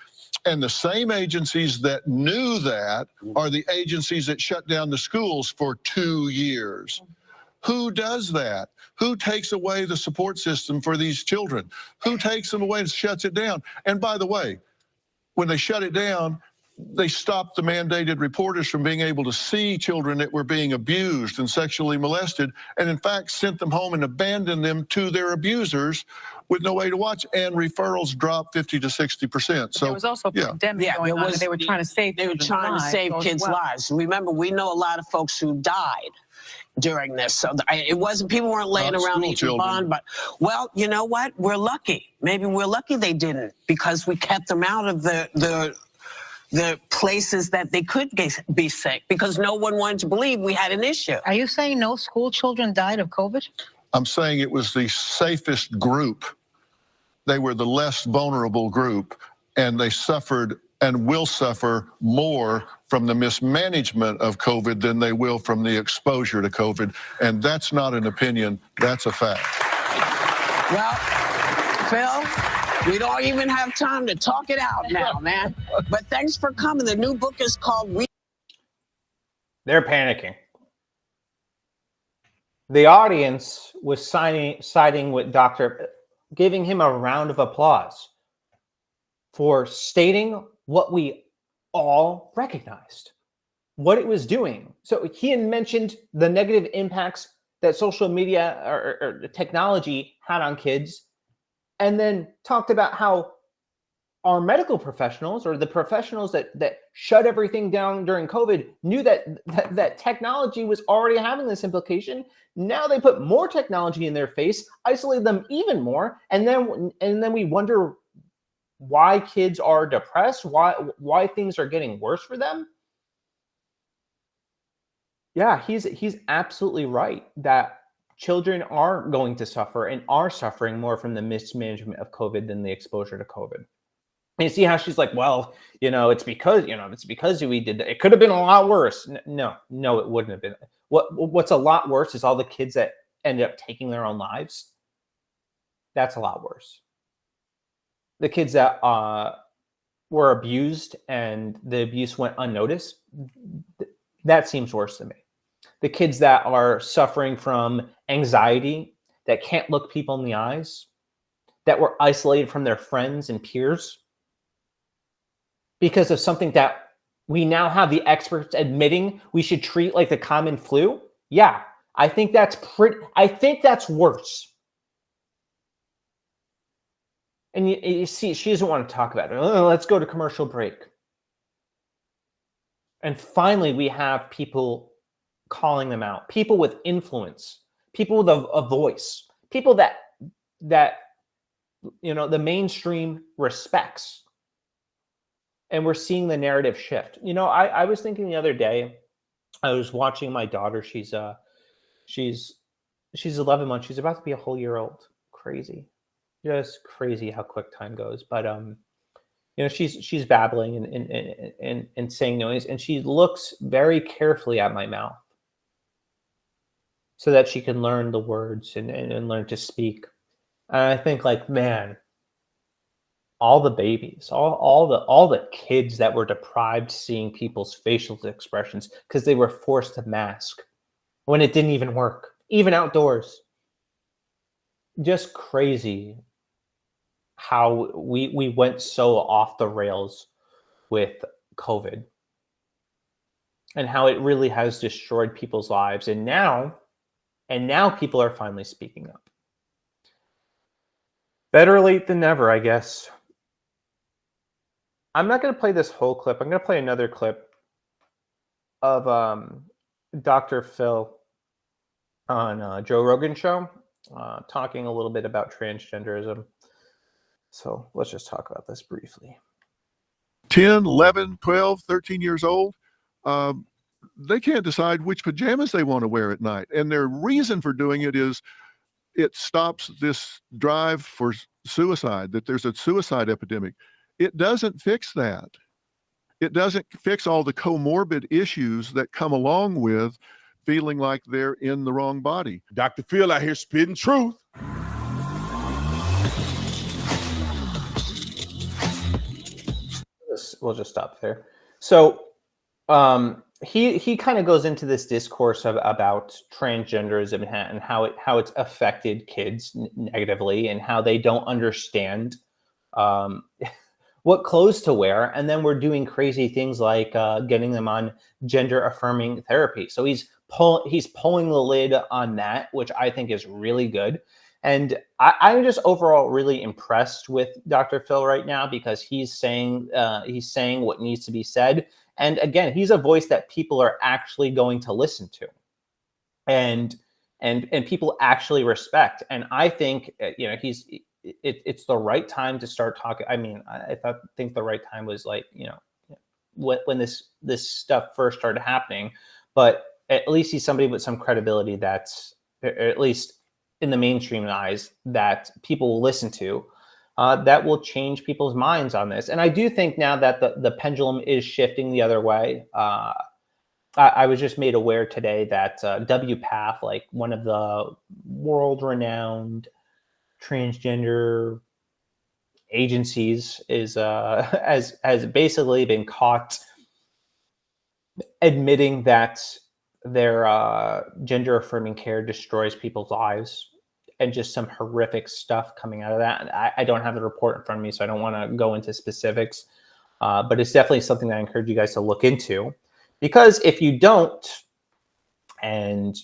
and the same agencies that knew that are the agencies that shut down the schools for 2 years. Who does that? Who takes away the support system for these children? Who takes them away and shuts it down? And by the way, when they shut it down, they stopped the mandated reporters from being able to see children that were being abused and sexually molested, and in fact sent them home and abandoned them to their abusers with no way to watch, and referrals dropped 50 to 60%. So there was also a pandemic going on, and they were trying to save kids' lives. Remember, we know a lot of folks who died during this. So it wasn't, people weren't laying around eating bond, but, well, you know what? We're lucky. Maybe we're lucky they didn't, because we kept them out of the places that they could be sick, because no one wanted to believe we had an issue. Are you saying no school children died of COVID? I'm saying it was the safest group. They were the less vulnerable group, and they suffered and will suffer more from the mismanagement of COVID than they will from the exposure to COVID. And that's not an opinion, that's a fact. Well, Phil, we don't even have time to talk it out now, man. But thanks for coming. The new book is called They're panicking. The audience was siding with giving him a round of applause for stating what we all recognized, what it was doing. So he had mentioned the negative impacts that social media or technology had on kids, and then talked about how our medical professionals, or the professionals that shut everything down during COVID, knew that technology was already having this implication. Now they put more technology in their face, isolate them even more, and then we wonder why kids are depressed, why things are getting worse for them. Yeah, he's absolutely right that children are going to suffer and are suffering more from the mismanagement of COVID than the exposure to COVID. And you see how she's like, well, it's because we did that. It could have been a lot worse. No, it wouldn't have been. What's a lot worse is all the kids that ended up taking their own lives. That's a lot worse. The kids that were abused and the abuse went unnoticed, that seems worse to me. The kids that are suffering from anxiety, that can't look people in the eyes, that were isolated from their friends and peers because of something that we now have the experts admitting we should treat like the common flu. Yeah, I think that's worse. And you see, she doesn't want to talk about it. Let's go to commercial break. And finally, we have people calling them out. People with influence. people with a voice, people that the mainstream respects. And we're seeing the narrative shift. I was thinking the other day, I was watching my daughter. She's 11 months. She's about to be a whole year old. Crazy, just crazy how quick time goes. But she's babbling and saying noise, and she looks very carefully at my mouth so that she can learn the words and learn to speak. And I think, like, man, all the babies, all the kids that were deprived seeing people's facial expressions because they were forced to mask when it didn't even work, even outdoors. Just crazy how we went so off the rails with COVID and how it really has destroyed people's lives. And now people are finally speaking up. Better late than never, I guess. I'm not going to play this whole clip. I'm going to play another clip of Dr. Phil on Joe Rogan show, talking a little bit about transgenderism. So let's just talk about this briefly. 10, 11, 12, 13 years old, they can't decide which pajamas they want to wear at night. And their reason for doing it is it stops this drive for suicide, that there's a suicide epidemic. It doesn't fix that. It doesn't fix all the comorbid issues that come along with feeling like they're in the wrong body. Dr. Phil out here spitting truth. We'll just stop there. So he kind of goes into this discourse about transgenderism and how it's affected kids negatively and how they don't understand what clothes to wear. And then we're doing crazy things like getting them on gender affirming therapy. So he's pulling the lid on that, which I think is really good. And I'm just overall really impressed with Dr. Phil right now because he's saying what needs to be said. And again, he's a voice that people are actually going to listen to, and people actually respect. And I think it's the right time to start talking. I mean, I think the right time was like when this stuff first started happening. But at least he's somebody with some credibility that's, at least in the mainstream eyes, that people will listen to, that will change people's minds on this. And I do think now that the pendulum is shifting the other way. I was just made aware today that WPATH, like one of the world-renowned transgender agencies, has basically been caught admitting that their gender affirming care destroys people's lives, and just some horrific stuff coming out of that. And I don't have the report in front of me, so I don't want to go into specifics, but it's definitely something that I encourage you guys to look into, because if you don't, and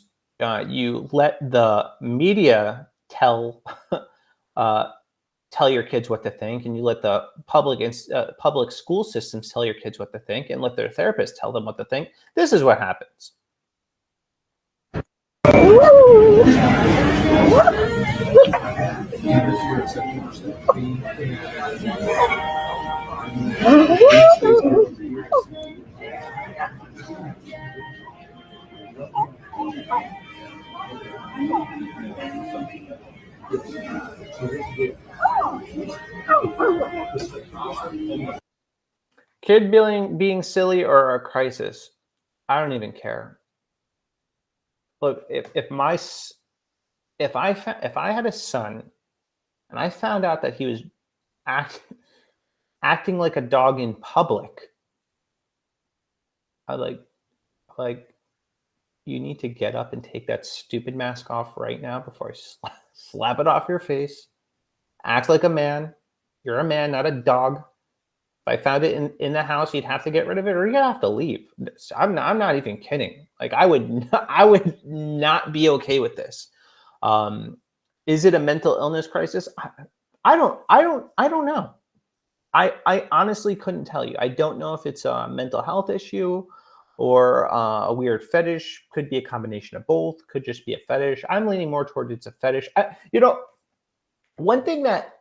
you let the media tell your kids what to think, and you let the public school systems tell your kids what to think, and let their therapists tell them what to think, this is what happens. Kid being silly or a crisis, I don't even care. Look, if I had a son and I found out that he was acting like a dog in public, I like you need to get up and take that stupid mask off right now before I slap it off your face. Act like a man. You're a man, not a dog. If I found it in the house, you'd have to get rid of it, or you'd have to leave. I'm not even kidding. Like I would not be okay with this. Is it a mental illness crisis? I don't know. I honestly couldn't tell you. I don't know if it's a mental health issue. or a weird fetish. Could be a combination of both. Could just be a fetish. I'm leaning more towards it's a fetish. One thing that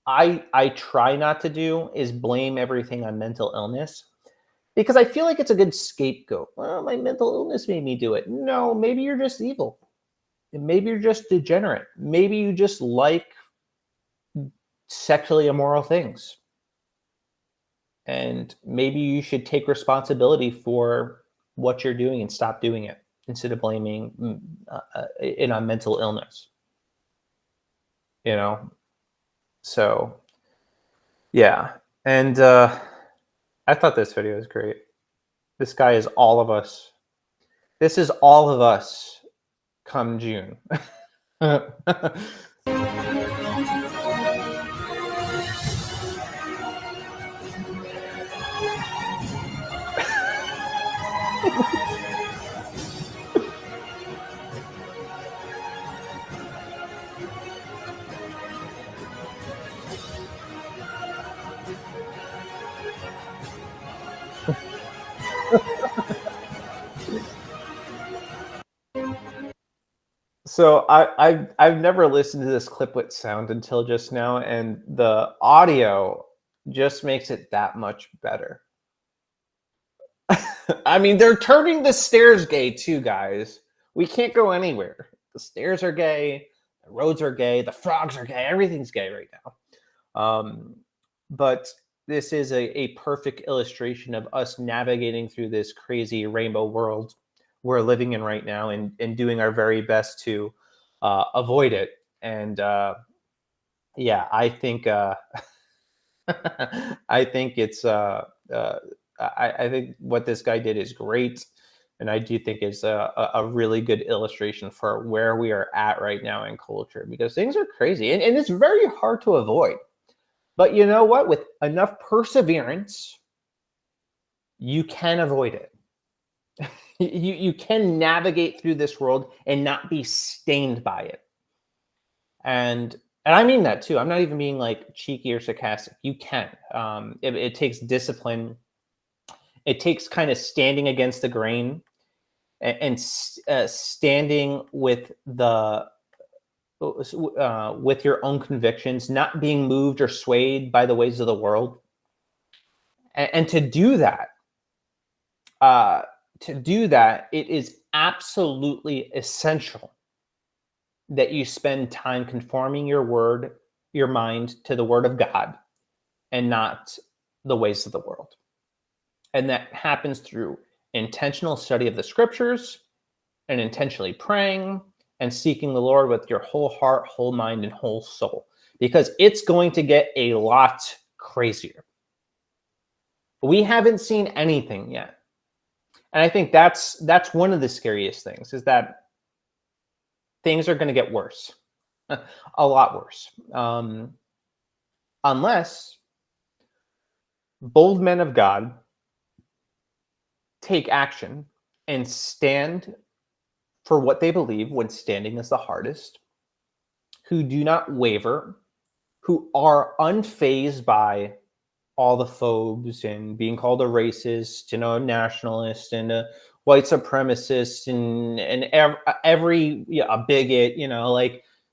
I try not to do is blame everything on mental illness, because I feel like it's a good scapegoat. Well, my mental illness made me do it. No, maybe you're just evil. Maybe you're just degenerate. Maybe you just like sexually immoral things. And maybe you should take responsibility for what you're doing and stop doing it instead of blaming it on mental illness. So yeah. And I thought this video was great. This guy is all of us. This is all of us come June. So I've never listened to this clip with sound until just now, and the audio just makes it that much better. I mean, they're turning the stairs gay too, guys. We can't go anywhere. The stairs are gay, the roads are gay, the frogs are gay, everything's gay right now. But this is a perfect illustration of us navigating through this crazy rainbow world we're living in right now, and doing our very best to avoid it. And yeah, I think I think it's I think what this guy did is great, and I do think it's a really good illustration for where we are at right now in culture, because things are crazy, and it's very hard to avoid. But you know what? With enough perseverance, you can avoid it. You can navigate through this world and not be stained by it. And I mean that too. I'm not even being like cheeky or sarcastic. You can. It takes discipline. It takes kind of standing against the grain and standing with with your own convictions, not being moved or swayed by the ways of the world. And to do that, it is absolutely essential that you spend time conforming your mind to the word of God and not the ways of the world. And that happens through intentional study of the scriptures and intentionally praying and seeking the Lord with your whole heart, whole mind, and whole soul, because it's going to get a lot crazier. We haven't seen anything yet. And I think that's one of the scariest things, is that things are going to get worse, a lot worse, unless bold men of God take action and stand for what they believe when standing is the hardest, who do not waver, who are unfazed by all the phobes and being called a racist, a nationalist, and a white supremacist, and every a bigot,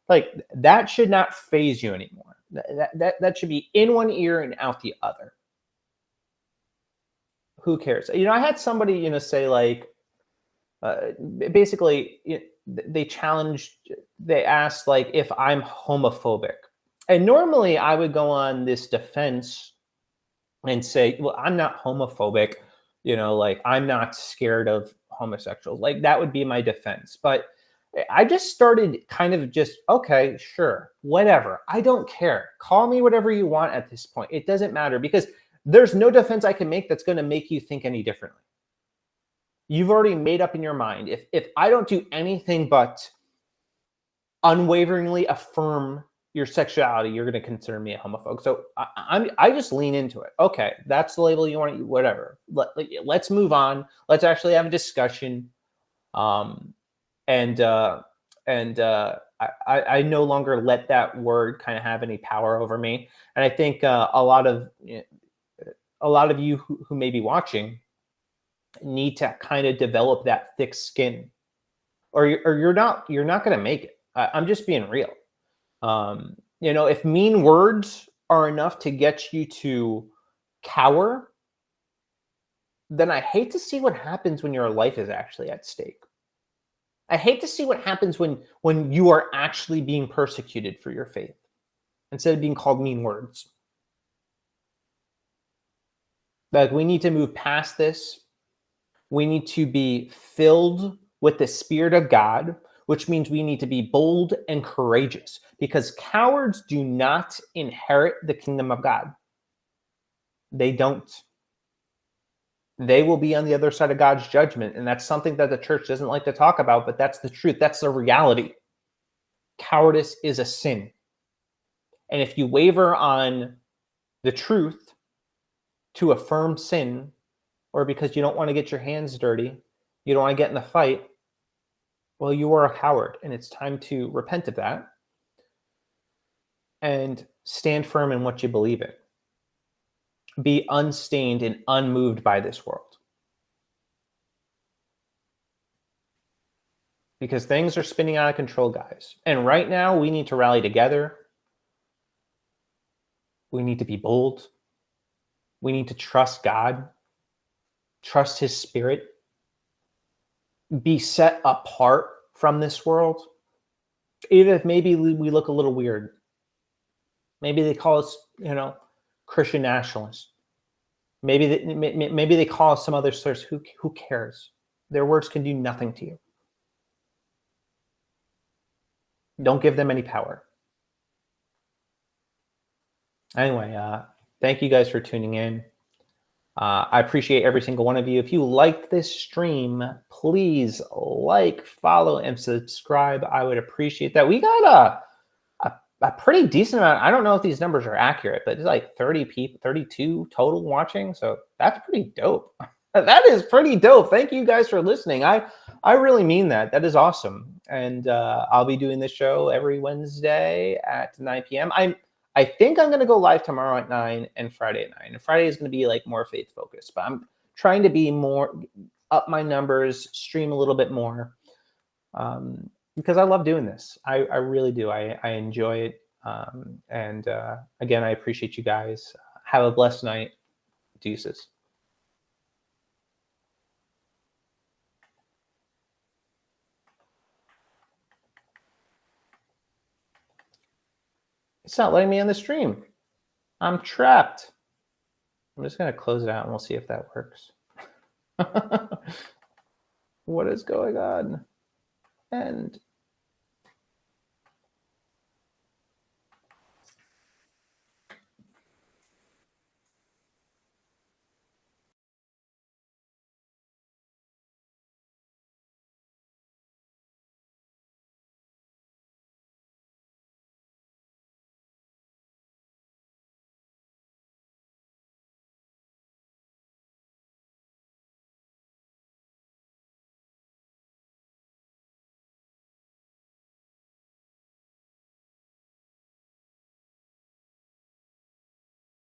like that should not faze you anymore. That should be in one ear and out the other. Who cares? I had somebody say, like, basically they asked, like, if I'm homophobic, and normally I would go on this defense and say, well, I'm not homophobic, like, I'm not scared of homosexuals. Like, that would be my defense. But I just started kind of just, okay, sure, whatever. I don't care. Call me whatever you want at this point. It doesn't matter, because there's no defense I can make that's going to make you think any differently. You've already made up in your mind. If I don't do anything but unwaveringly affirm your sexuality, you're going to consider me a homophobe. So I just lean into it. Okay, that's the label you want to, whatever. Let's move on. Let's actually have a discussion. I no longer let that word kind of have any power over me. And I think a lot of you who may be watching need to kind of develop that thick skin, or you're not going to make it. I'm just being real. You know, if mean words are enough to get you to cower, then I hate to see what happens when your life is actually at stake. I hate to see what happens when you are actually being persecuted for your faith instead of being called mean words. Like, we need to move past this. We need to be filled with the Spirit of God, which means we need to be bold and courageous, because cowards do not inherit the kingdom of God. They don't. They will be on the other side of God's judgment. And that's something that the church doesn't like to talk about, but that's the truth. That's the reality. Cowardice is a sin. And if you waver on the truth to affirm sin, or because you don't want to get your hands dirty, you don't want to get in the fight, well, you are a coward. And it's time to repent of that and stand firm in what you believe in. Be unstained and unmoved by this world. Because things are spinning out of control, guys. And right now, we need to rally together. We need to be bold. We need to trust God. Trust His Spirit. Be set apart from this world. Even if maybe we look a little weird. Maybe they call us, you know, Christian nationalists. Maybe they call us some other slurs. Who cares? Their words can do nothing to you. Don't give them any power. Anyway, thank you guys for tuning in. I appreciate every single one of you. If you liked this stream, please like, follow, and subscribe. I would appreciate that. We got a pretty decent amount. I don't know if these numbers are accurate, but it's like 30 people, 32 total watching. So that's pretty dope. That is pretty dope. Thank you guys for listening. I really mean that. That is awesome. And I'll be doing this show every Wednesday at 9 p.m. I think I'm going to go live tomorrow at 9 and Friday at 9. And Friday is going to be like more faith focused, but I'm trying to be more up my numbers, stream a little bit more, because I love doing this. I really do. I enjoy it. And again, I appreciate you guys. Have a blessed night. Deuces. It's not letting me on the stream. I'm trapped. I'm just going to close it out and we'll see if that works. What is going on? And